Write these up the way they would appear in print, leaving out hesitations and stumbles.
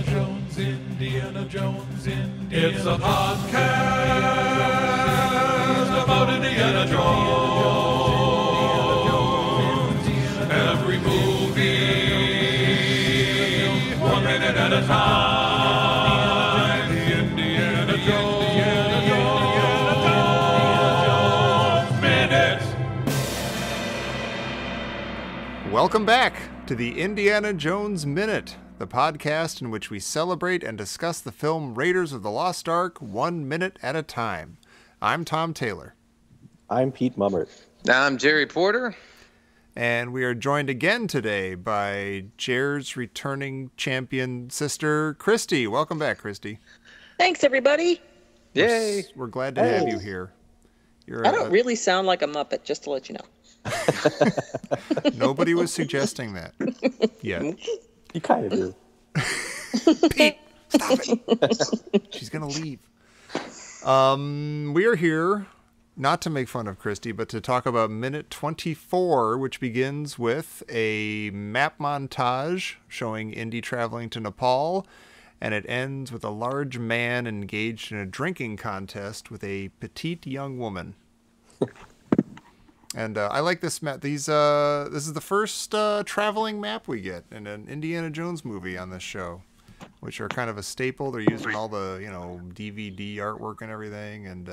Indiana Jones. It's a podcast about Indiana Jones. Every movie, 1 minute at a time. Indiana Jones Minute. Welcome back to the Indiana Jones Minute, the podcast in which we celebrate and discuss the film Raiders of the Lost Ark 1 minute at a time. I'm Tom Taylor. I'm Pete Mummert. I'm Jerry Porter. And we are joined again today by Jer's returning champion sister, Christy. Welcome back, Christy. Thanks, everybody. Yay. We're glad to have you here. I don't really sound like a Muppet, just to let you know. Nobody was suggesting that yet. You kind of do. Pete, stop it. She's going to leave. We are here not to make fun of Christy, but to talk about minute 24, which begins with a map montage showing Indy traveling to Nepal, and it ends with a large man engaged in a drinking contest with a petite young woman. And I like this map. This is the first traveling map we get in an Indiana Jones movie on this show, which are kind of a staple. They're used in all the DVD artwork and everything. And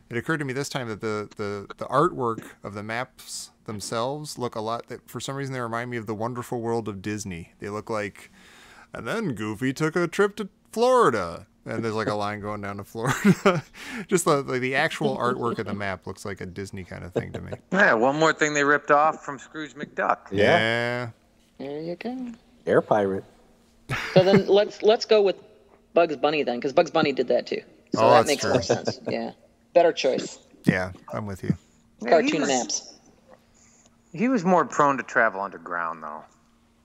it occurred to me this time that the artwork of the maps themselves look a lot. For some reason, they remind me of the Wonderful World of Disney. They look like, and then Goofy took a trip to Florida. And there's like a line going down to Florida. Just the actual artwork of the map looks like a Disney kind of thing to me. Yeah, one more thing they ripped off from Scrooge McDuck. Yeah. There you go. Air pirate. So then let's go with Bugs Bunny then, because Bugs Bunny did that too. So that makes more sense. Yeah. Better choice. Yeah, I'm with you. Cartoon maps. He was more prone to travel underground, though.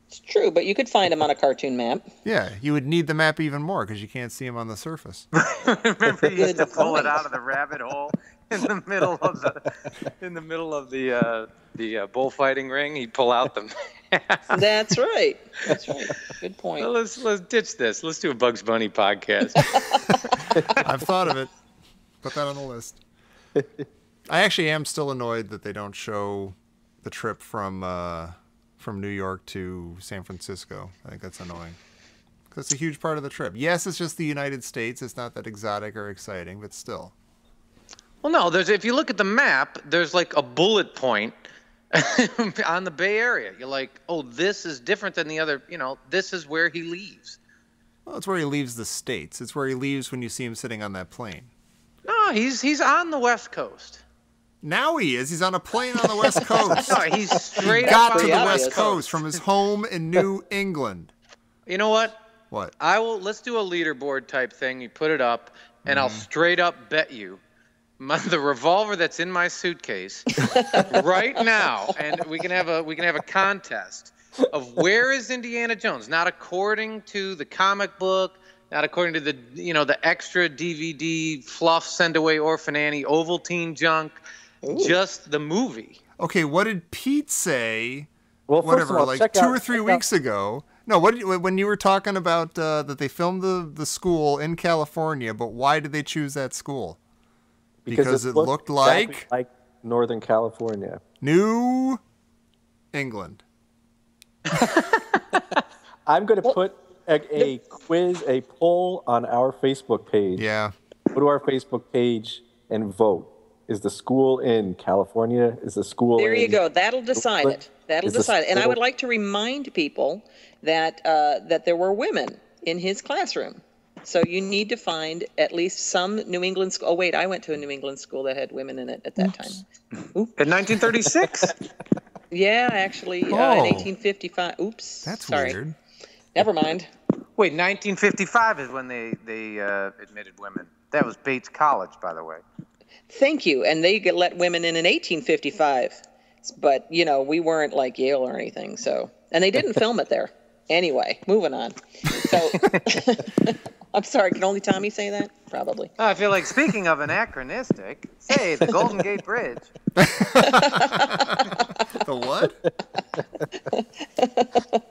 It's true, but you could find him on a cartoon map. Yeah, you would need the map even more because you can't see him on the surface. Remember, he used to pull it out of the rabbit hole in the middle of the bullfighting ring. He'd pull out the map. That's right. Good point. Well, let's ditch this. Let's do a Bugs Bunny podcast. I've thought of it. Put that on the list. I actually am still annoyed that they don't show the trip from New York to San Francisco. I think that's annoying. Because it's a huge part of the trip. Yes, it's just the United States. It's not that exotic or exciting, but still. Well, no, if you look at the map, there's like a bullet point on the Bay Area. You're like, oh, this is different than the other, this is where he leaves. Well, it's where he leaves the States. It's where he leaves when you see him sitting on that plane. No, he's on the West Coast. Now he is. He's on a plane on the West Coast. No, he's straight he got up to the on West Coast from his home in New England. You know what? What? Let's do a leaderboard type thing. You put it up, and I'll straight up bet you the revolver that's in my suitcase right now, and we can have a contest of where is Indiana Jones, not according to the comic book, not according to the extra DVD fluff, Send Away Orphan Annie, Ovaltine junk. Ooh. Just the movie. Okay, what did Pete say? Well, whatever, all, like 2 or 3 weeks ago. No, when you were talking about that they filmed the school in California, but why did they choose that school? Because it looked exactly like Northern California. New England. I'm going to put a quiz, a poll on our Facebook page. Yeah. Go to our Facebook page and vote. Is the school in California? Is the school There you go. That'll decide it. That'll decide it. And I would like to remind people that there were women in his classroom. So you need to find at least some New England school. Oh, wait, I went to a New England school that had women in it at that time. In 1936? Yeah, actually, in 1855. Oops. That's sorry. weird. Never mind. Wait, 1955 is when they admitted women. That was Bates College, by the way. Thank you. And they let women in 1855. But, we weren't like Yale or anything. So, and they didn't film it there. Anyway, moving on. So, I'm sorry, can only Tommy say that? Probably. I feel like, speaking of anachronistic, say the Golden Gate Bridge. The what?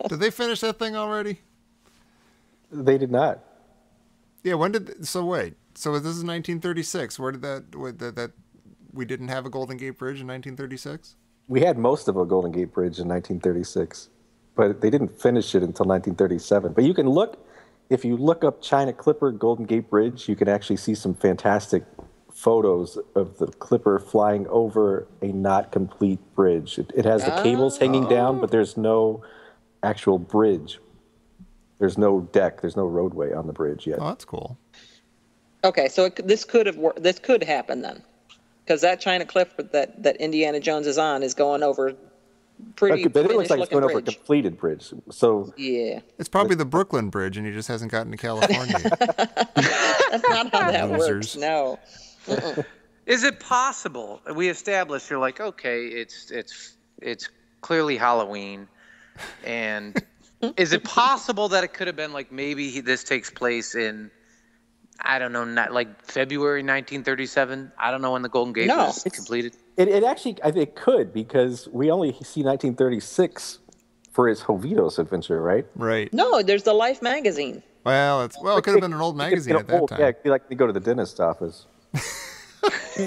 Did they finish that thing already? They did not. Yeah, when did so wait. So this is 1936. Where did that we didn't have a Golden Gate Bridge in 1936? We had most of a Golden Gate Bridge in 1936, but they didn't finish it until 1937. But you can look, if you look up China Clipper Golden Gate Bridge, you can actually see some fantastic photos of the Clipper flying over a not complete bridge. It has the cables hanging down, but there's no actual bridge. There's no deck. There's no roadway on the bridge yet. Oh, that's cool. Okay, so this could happen then, because that China Clipper that Indiana Jones is on is going over pretty. But it looks like it's going over a bridge. completed bridge. So Yeah, It's probably the Brooklyn Bridge, and he just hasn't gotten to California. that's not how that Losers. works. No. Is it possible? We established you're like, okay, it's clearly Halloween, and is it possible that it could have been like maybe this takes place in, I don't know, not like February 1937? I don't know when the Golden Gate was completed. it actually, I think it could, because we only see 1936 for his Jovitos adventure, right? Right. No, there's the Life magazine. Well, it could have been an old magazine at that time. Yeah, it'd be like you go to the dentist office.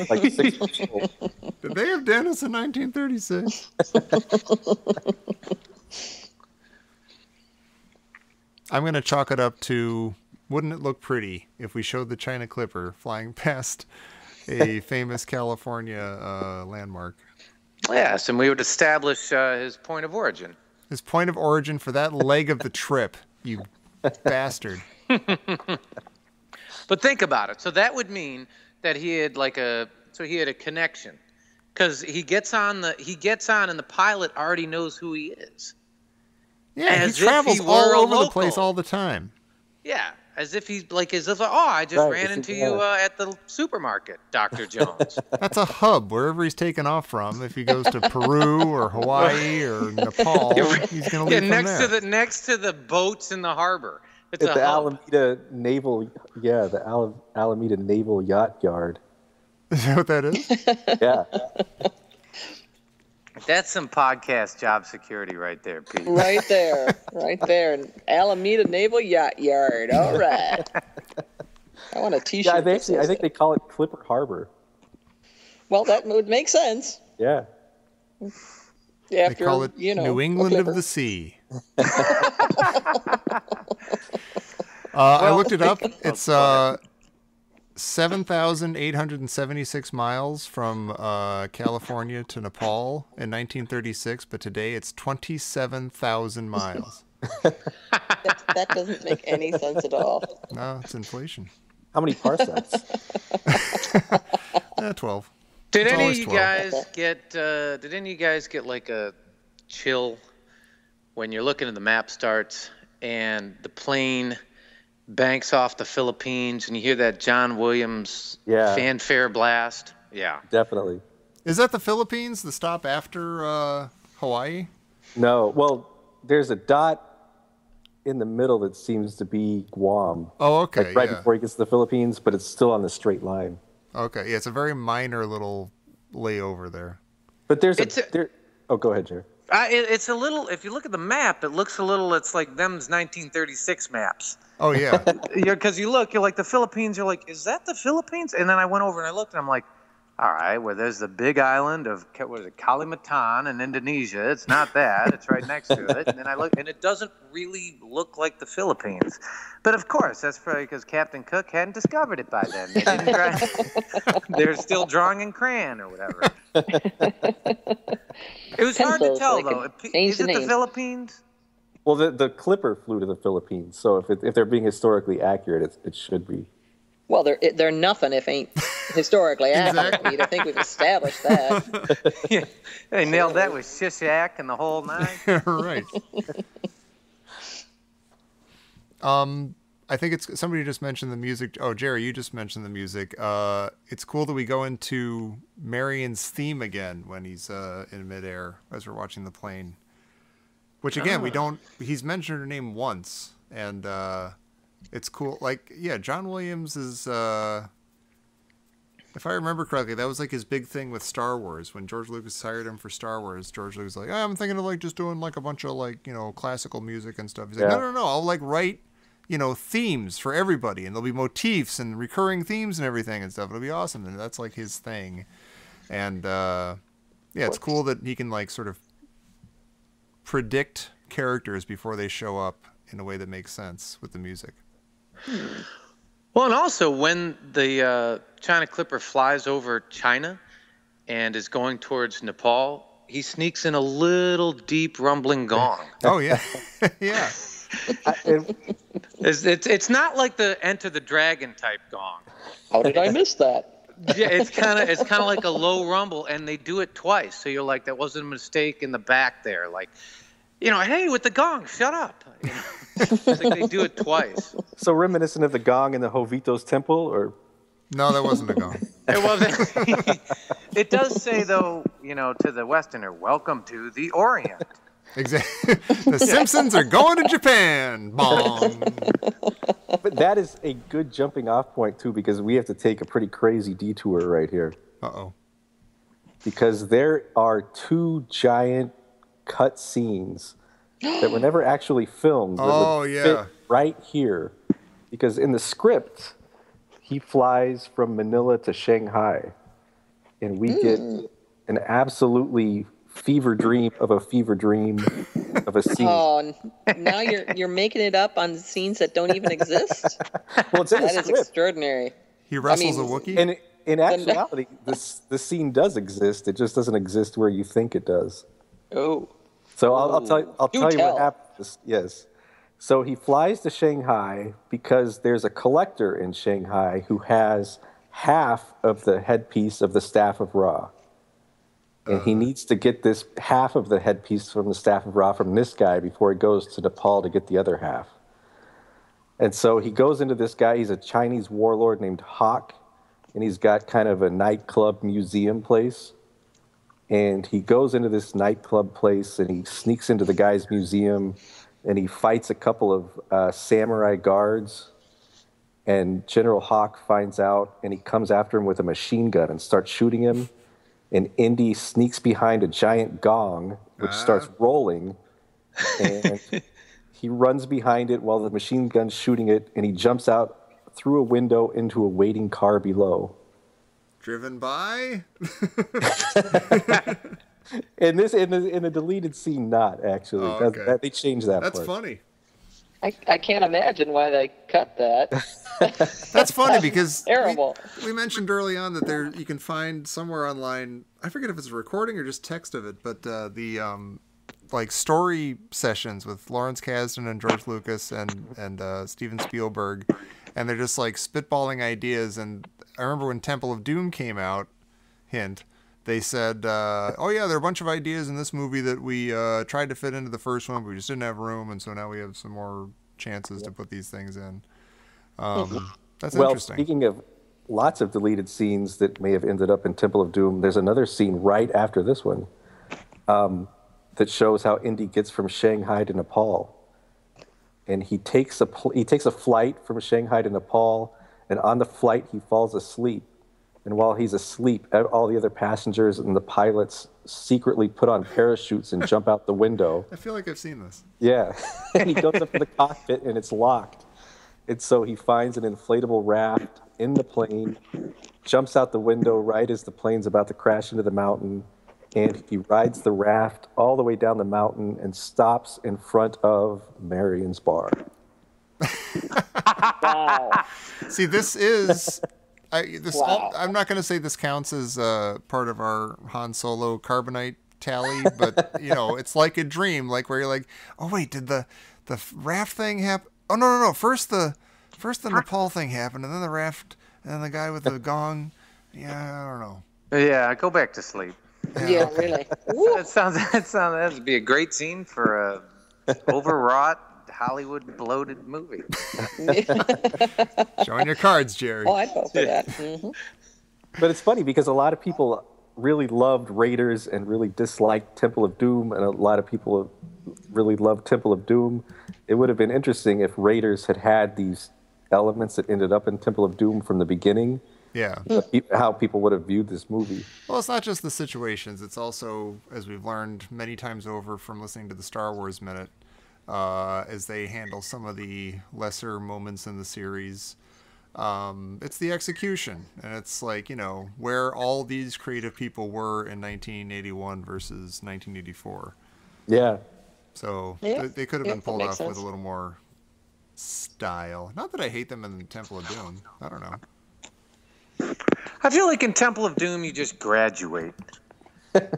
Like 6 months old. Did they have dentists in 1936? I'm going to chalk it up to, wouldn't it look pretty if we showed the China Clipper flying past a famous California landmark? Yes, and we would establish his point of origin. His point of origin for that leg of the trip, you bastard. But think about it. So that would mean that he had a connection, because he gets on and the pilot already knows who he is. Yeah, As he if travels he were all a over the local. place all the time. Yeah, as if he's like, oh, I just Right, ran as if- into you at the supermarket, Dr. Jones. That's a hub, wherever he's taken off from. If he goes to Peru or Hawaii or Nepal, he's going to leave from there. next to the boats in the harbor. It's At a the hub. Alameda Naval, Alameda Naval Yacht Yard. Is that what that is? Yeah. That's some podcast job security right there, Pete. Right there. Alameda Naval Yacht Yard. All right. I want a T-shirt. Yeah, that says I think that. they call it Clipper Harbor. Well, that would make sense. Yeah. They After, call it New England of the Sea. I looked it up. It's 7,876 miles from California to Nepal in 1936, but today it's 27,000 miles. that doesn't make any sense at all. No, it's inflation. How many parsecs? 12. Did It's any of always you 12. guys get? Did any of you guys get like a chill when you're looking at the map starts and the plane banks off the Philippines and you hear that John Williams fanfare blast? Yeah, Definitely. Is that the Philippines, the stop after Hawaii? No. Well, there's a dot in the middle that seems to be Guam. Oh, okay. Like right yeah. before he gets to the Philippines, but it's still on the straight line. Okay. Yeah, it's a very minor little layover there. But there's Oh, go ahead, Jerry. it's a little. If you look at the map, it looks a little. It's like them's 1936 maps. Oh, yeah. Because you're like the Philippines. You're like, is that the Philippines? And then I went over and I looked, and I'm like, all right, well, there's the big island of Kalimantan in Indonesia. It's not that. It's right next to it. And then I look, and it doesn't really look like the Philippines. But of course, that's probably because Captain Cook hadn't discovered it by then. They didn't they're still drawing in crayon or whatever. It was hard to tell, though. Is it the Philippines? Well, the Clipper flew to the Philippines, so if they're being historically accurate, it should be. Well, they're nothing if ain't historically accurate. I think we've established that. Yeah, they nailed that with Shishak and the whole nine. Right. I think it's somebody just mentioned the music. Oh, Jerry, you just mentioned the music. It's cool that we go into Marion's theme again when he's in midair as we're watching the plane. Which again, we don't. He's mentioned her name once, and it's cool. Like, yeah, John Williams is. If I remember correctly, that was like his big thing with Star Wars. When George Lucas hired him for Star Wars, George Lucas was like, I'm thinking of like just doing like a bunch of like, you know, classical music and stuff. He's like, no, I'll like write, themes for everybody, and there'll be motifs and recurring themes and everything and stuff. It'll be awesome, and that's like his thing. And it's cool that he can like sort of predict characters before they show up in a way that makes sense with the music. Well, and also when the China Clipper flies over China and is going towards Nepal, he sneaks in a little deep rumbling gong. Oh yeah, yeah. It's not like the Enter the Dragon type gong. How did I miss that? Yeah, it's kind of like a low rumble, and they do it twice. So you're like, that wasn't a mistake in the back there. Like, hey, with the gong, shut up. It's like they do it twice. So reminiscent of the gong in the Jovito's temple, or? No, that wasn't a gong. It wasn't. It does say, though, to the Westerner, welcome to the Orient. Exactly. The Simpsons are going to Japan. Bong. But that is a good jumping off point, too, because we have to take a pretty crazy detour right here. Uh-oh. Because there are 2 giant cut scenes that were never actually filmed that would fit right here. Because in the script, he flies from Manila to Shanghai, and we get an absolutely fever dream of a fever dream of a scene. Oh, now you're making it up on scenes that don't even exist? Well, it's in the That is script. extraordinary. He wrestles a Wookiee? And in actuality, this scene does exist. It just doesn't exist where you think it does. Oh. So I'll tell you tell. what happens. Yes. So he flies to Shanghai because there's a collector in Shanghai who has half of the headpiece of the Staff of Ra. And he needs to get this half of the headpiece from the Staff of Ra from this guy before he goes to Nepal to get the other half. And so he goes into this guy. He's a Chinese warlord named Hawk, and he's got kind of a nightclub museum place. And he goes into this nightclub place, and he sneaks into the guy's museum, and he fights a couple of samurai guards. And General Hawk finds out, and he comes after him with a machine gun and starts shooting him. And Indy sneaks behind a giant gong, which starts rolling, and he runs behind it while the machine gun's shooting it, and he jumps out through a window into a waiting car below. Driven by? In the deleted scene, not actually. Oh, okay. They changed that That's part. funny. I can't imagine why they cut that. That's funny because Terrible. we mentioned early on that you can find somewhere online, I forget if it's a recording or just text of it, but the like story sessions with Lawrence Kasdan and George Lucas and Steven Spielberg, and they're just like spitballing ideas. And I remember when Temple of Doom came out, they said, oh yeah, there are a bunch of ideas in this movie that we tried to fit into the first one, but we just didn't have room, and so now we have some more chances to put these things in. That's Well, interesting. speaking of lots of deleted scenes that may have ended up in Temple of Doom, there's another scene right after this one that shows how Indy gets from Shanghai to Nepal. And he takes a flight from Shanghai to Nepal, and on the flight he falls asleep. And while he's asleep, all the other passengers and the pilots secretly put on parachutes and jump out the window. I feel like I've seen this. Yeah. And he goes up to the cockpit, and it's locked. And so he finds an inflatable raft in the plane, jumps out the window right as the plane's about to crash into the mountain, and he rides the raft all the way down the mountain and stops in front of Marion's bar. Wow. See, this is... Wow. I'm not going to say this counts as part of our Han Solo carbonite tally, but it's like a dream, like where you're like, oh wait, did the raft thing happen? Oh no, first the Nepal thing happened, and then the raft, and then the guy with the gong. Yeah, I don't know. Yeah, go back to sleep. Yeah, really. That would be a great scene for a overwrought Hollywood bloated movie. Showing your cards, Jerry. Oh, I'd go for that. Mm-hmm. But it's funny because a lot of people really loved Raiders and really disliked Temple of Doom, and a lot of people really loved Temple of Doom. It would have been interesting if Raiders had these elements that ended up in Temple of Doom from the beginning. Yeah. How people would have viewed this movie. Well, it's not just the situations. It's also, as we've learned many times over from listening to the Star Wars Minute, as they handle some of the lesser moments in the series. It's the execution, and it's like, where all these creative people were in 1981 versus 1984. Yeah. So Yeah. they could have Yeah, been pulled that off makes with a sense. little more style. Not that I hate them in Temple of Doom. I don't know. I feel like in Temple of Doom, you just graduate.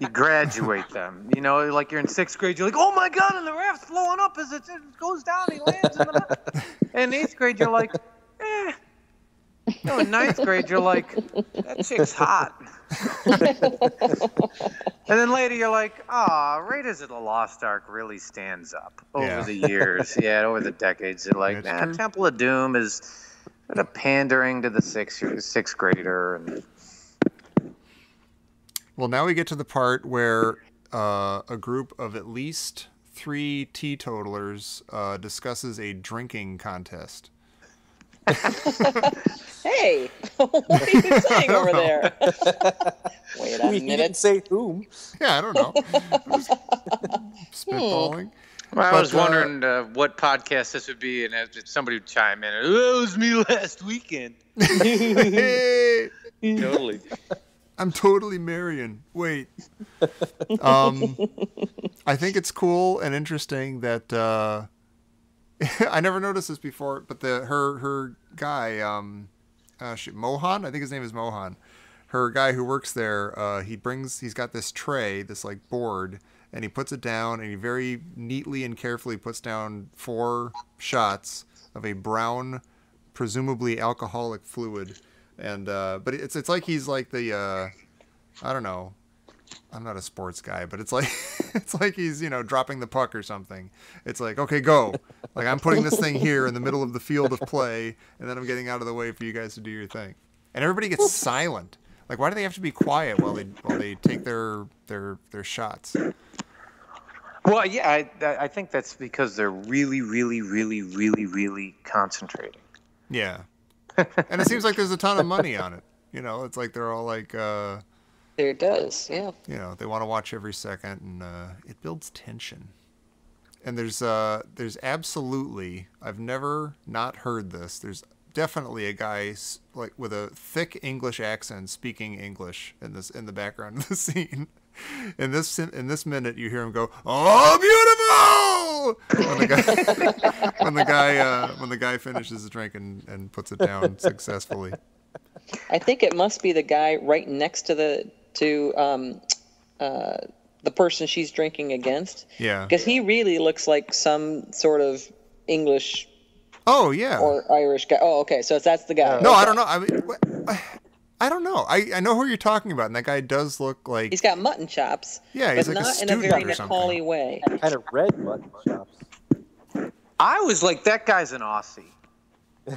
You graduate them. Like you're in 6th grade, you're like, oh my God, and the raft's blowing up as it goes down, he lands in the mountain. And in 8th grade, you're like, eh. No, in 9th grade, you're like, that chick's hot. And then later, you're like, Raiders of the Lost Ark really stands up over the years. Yeah, over the decades. You're like, That's true. Temple of Doom is sort of pandering to the sixth grader. And Well, now we get to the part where a group of at least 3 teetotalers discusses a drinking contest. Hey, what are you saying over there? Wait a He minute. didn't say whom. Yeah, I don't know. I'm just spitballing. I was But, wondering what podcast this would be, and if somebody would chime in. Oh, it was me last weekend. Hey, Totally. I'm totally Marion. Wait. I think it's cool and interesting that I never noticed this before, but her guy, Mohan, I think his name is Mohan. Her guy who works there, he's got this tray, this like board, and he puts it down, and he very neatly and carefully puts down 4 shots of a brown, presumably alcoholic fluid, and but it's like he's like the I don't know. I'm not a sports guy, but it's like he's dropping the puck or something. It's like, okay, go. Like, I'm putting this thing here in the middle of the field of play, and then I'm getting out of the way for you guys to do your thing. And everybody gets silent. Like, why do they have to be quiet while they take their shots? Well, yeah, I think that's because they're really, really, really, really, really concentrating. Yeah. And it seems like there's a ton of money on it. It's like they're all like, There it does, yeah. they want to watch every second, and it builds tension. And there's absolutely, I've never not heard this. There's definitely a guy like with a thick English accent speaking English in the background of the scene. In this minute, you hear him go, "Oh, beautiful!" when the guy finishes his drink and puts it down successfully. I think it must be the guy right next to the person she's drinking against. Yeah. Because he really looks like some sort of English Oh yeah. or Irish guy. Oh, okay. So that's the guy. No, Okay. I don't know. I mean, I don't know. I know who you're talking about, and that guy does look like He's got mutton chops. Yeah, he's but like a not in a very student or something. Nepali way. Kind of red mutton chops. I was like, that guy's an Aussie.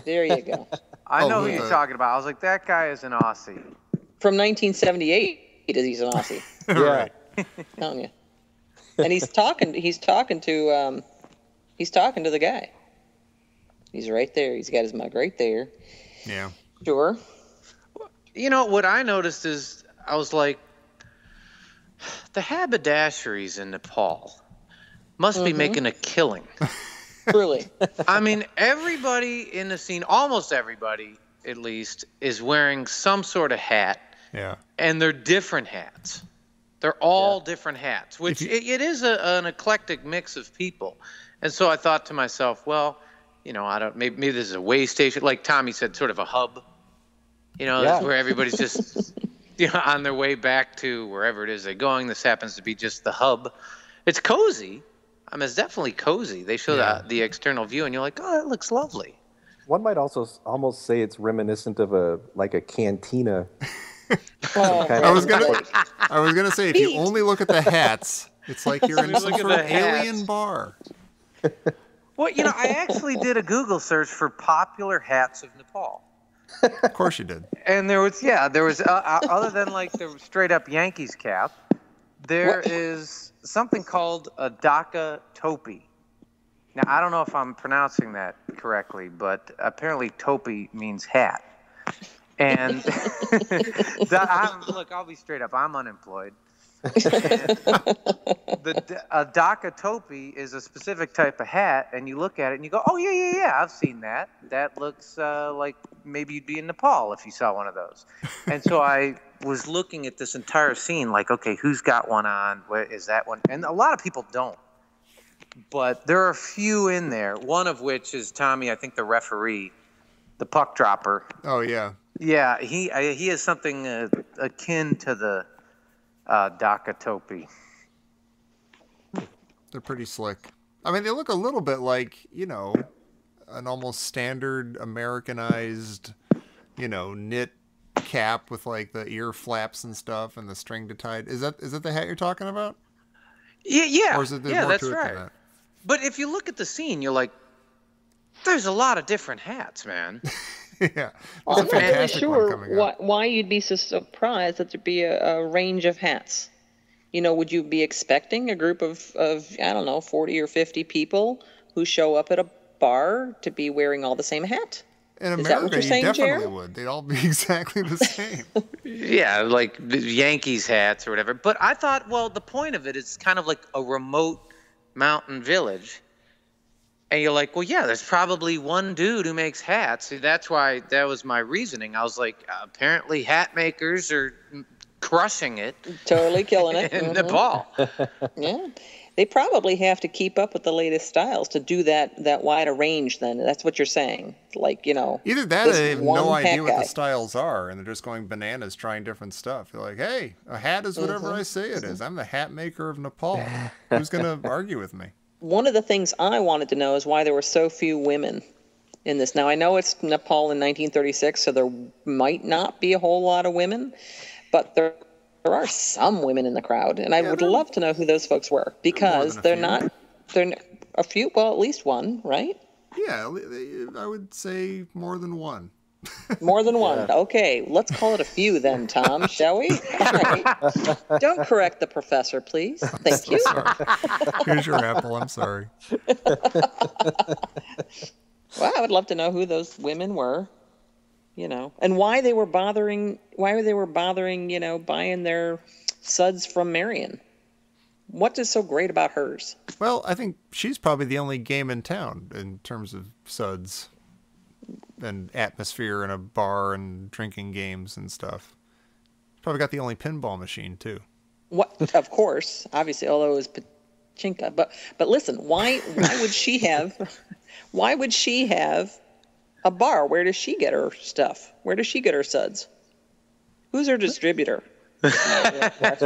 There you go. I know who yeah. you're talking about. I was like, that guy is an Aussie. From 1978, he's an Aussie. Yeah. Telling you. And he's talking to the guy. He's right there. He's got his mug right there. Yeah. Sure. What I noticed is I was like, the haberdasheries in Nepal must be making a killing. Truly. I mean, everybody in the scene, almost everybody at least, is wearing some sort of hat. Yeah. And they're different hats. They're all different hats, which it is an eclectic mix of people. And so I thought to myself, well, maybe this is a way station, like Tommy said, sort of a hub. Where everybody's just on their way back to wherever it is they're going. This happens to be just the hub. It's cozy. I mean, it's definitely cozy. They show the external view, and you're like, oh, that looks lovely. One might also almost say it's reminiscent of a cantina. I was gonna say, if you only look at the hats, it's like you're in some sort of alien bar. Well, I actually did a Google search for popular hats of Nepal. Of course you did. And there was other than like the straight up Yankees cap, there is something called a Dhaka topi. Now, I don't know if I'm pronouncing that correctly, but apparently topi means hat. And look, I'll be straight up. I'm unemployed. A Dakatopi is a specific type of hat, and you look at it and you go, oh, yeah, I've seen that. That looks like maybe you'd be in Nepal if you saw one of those. And so I was looking at this entire scene like, okay, who's got one on? Where is that one? And a lot of people don't. But there are a few in there, one of which is Tommy, I think the referee, the puck dropper. Oh, yeah. Yeah, he has something akin to the Dakatopi. They're pretty slick. I mean, they look a little bit like, you know, an almost standard Americanized, you know, knit cap with like the ear flaps and stuff and the string to tie. Is that the hat you're talking about? Yeah. Or is it more that's to it right. than that? But if you look at the scene, you're like, there's a lot of different hats, man. Yeah. Well, I'm not really fantastic one sure coming up. why you'd be so surprised that there'd be a range of hats. You know, would you be expecting a group of I don't know, 40 or 50 people who show up at a bar to be wearing all the same hat? In Is that what America, you're you saying, definitely Jared? would. They'd all be exactly the same. Yeah, like the Yankees hats or whatever. But I thought, well, the point of it is kind of like a remote mountain village. And you're like, well, yeah, there's probably one dude who makes hats. See, that's why that was my reasoning. I was like, apparently hat makers are crushing it Totally killing it. in Nepal. Yeah. They probably have to keep up with the latest styles to do that wide a range then. That's what you're saying. Like, you know. Either that or this they have one no idea hat what guy. the styles are, and they're just going bananas trying different stuff. They're like, hey, a hat is whatever I say it is. I'm the hat maker of Nepal. Who's going to argue with me? One of the things I wanted to know is why there were so few women in this. Now, I know it's Nepal in 1936, so there might not be a whole lot of women, but there are some women in the crowd, and I would love to know who those folks were, because they're a few, well, at least one, right? Yeah, I would say more than one. More than one. Okay, let's call it a few then, Tom, shall we? All right. Don't correct the professor, please. Thank you. Sorry. Here's your apple. I'm sorry. Well, I would love to know who those women were, you know, and why they were bothering, you know, buying their suds from Marion. What is so great about hers? Well, I think she's probably the only game in town in terms of suds and atmosphere in a bar and drinking games and stuff. Probably got the only pinball machine too. What? Of course, obviously, although it was pachinko. But listen, why would she have? Why would she have a bar? Where does she get her stuff? Where does she get her suds? Who's her distributor? That's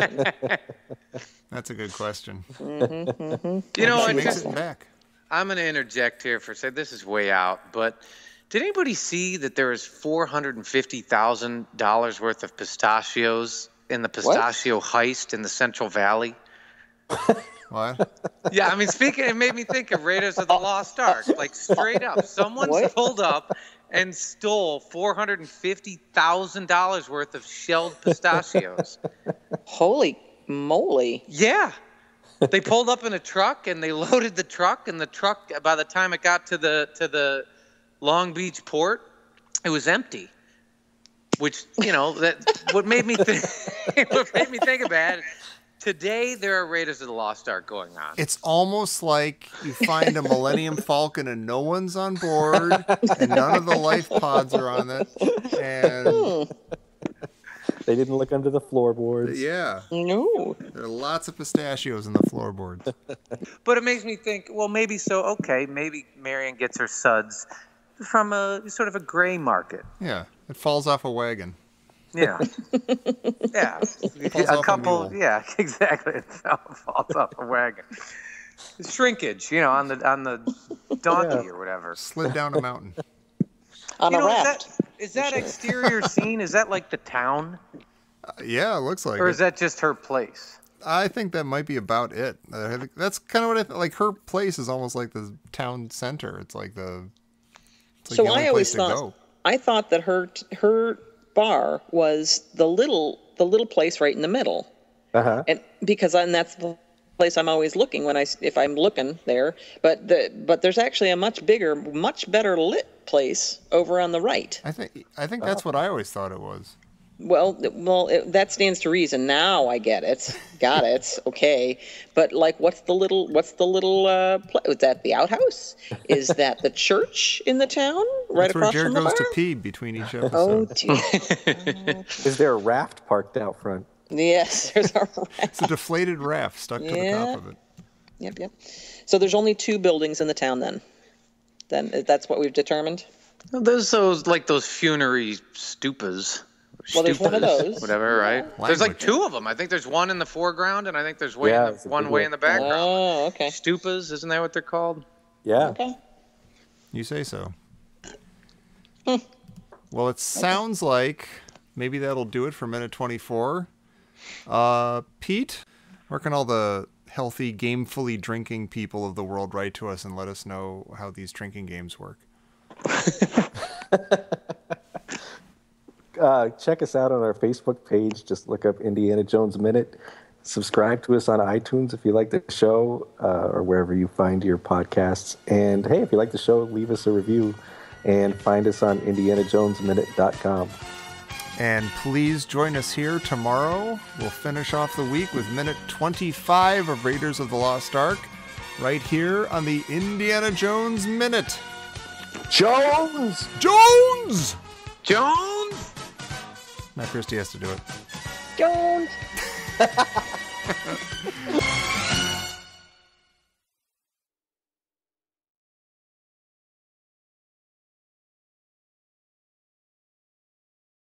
a good question. You know, She and makes it back. I'm going to interject here for a second. This is way out, but did anybody see that there is $450,000 worth of pistachios in the pistachio heist in the Central Valley? What? Yeah, I mean, it made me think of Raiders of the Lost Ark. Like, straight up, someone pulled up and stole $450,000 worth of shelled pistachios. Holy moly! Yeah. They pulled up in a truck and they loaded the truck, and the truck, by the time it got to the Long Beach port, it was empty. Which, you know, what made me think about it. Today there are Raiders of the Lost Ark going on. It's almost like you find a Millennium Falcon and no one's on board, and none of the life pods are on it, and they didn't look under the floorboards. Yeah, no, there are lots of pistachios in the floorboards. But it makes me think, well, maybe maybe Marion gets her suds from a sort of a gray market. Yeah, it falls off a wagon. Yeah. Yeah. A couple. Yeah, exactly. It falls off a wagon. Shrinkage, you know, on the donkey or whatever. Slid down a mountain. On a raft. Is that exterior scene? Is that like the town? Yeah, it looks like Or it. is that just her place? I think that might be about it. I think that's kind of what I think. Like, her place is almost like the town center. It's like the only I always place to thought go. I thought that her bar was the little place right in the middle, and that's the place I'm always looking if I'm looking there. But there's actually a much bigger, much better lit place over on the right. I think that's what I always thought it was. Well, that stands to reason. Now I get it. Got it. Okay. But like, what's the little, is that the outhouse? Is that the church in the town right That's where across Jared from the goes bar? to pee between each Oh, episode. dear. Is there a raft parked out front? Yes, there's a raft. It's a deflated raft stuck to the top of it. Yep. So there's only 2 buildings in the town then. Then that's what we've determined. Well, there's those funerary stupas. Well, there's one of those. Whatever, right? Language. There's like 2 of them. I think there's one in the foreground, and I think there's it's a one big way one. in the background. Oh, okay. Stupas, isn't that what they're called? Yeah. Okay. You say so. Well, it sounds like maybe that'll do it for minute 24. Pete, where can all the healthy, gamefully drinking people of the world write to us and let us know how these drinking games work? Check us out on our Facebook page. Just look up Indiana Jones Minute. Subscribe to us on iTunes if you like the show, or wherever you find your podcasts. And hey, if you like the show, leave us a review and find us on IndianaJonesMinute.com. And please join us here tomorrow. We'll finish off the week with minute 25 of Raiders of the Lost Ark, right here on the Indiana Jones Minute. Jones! Jones! Jones! Matt Christie has to do it. Jones!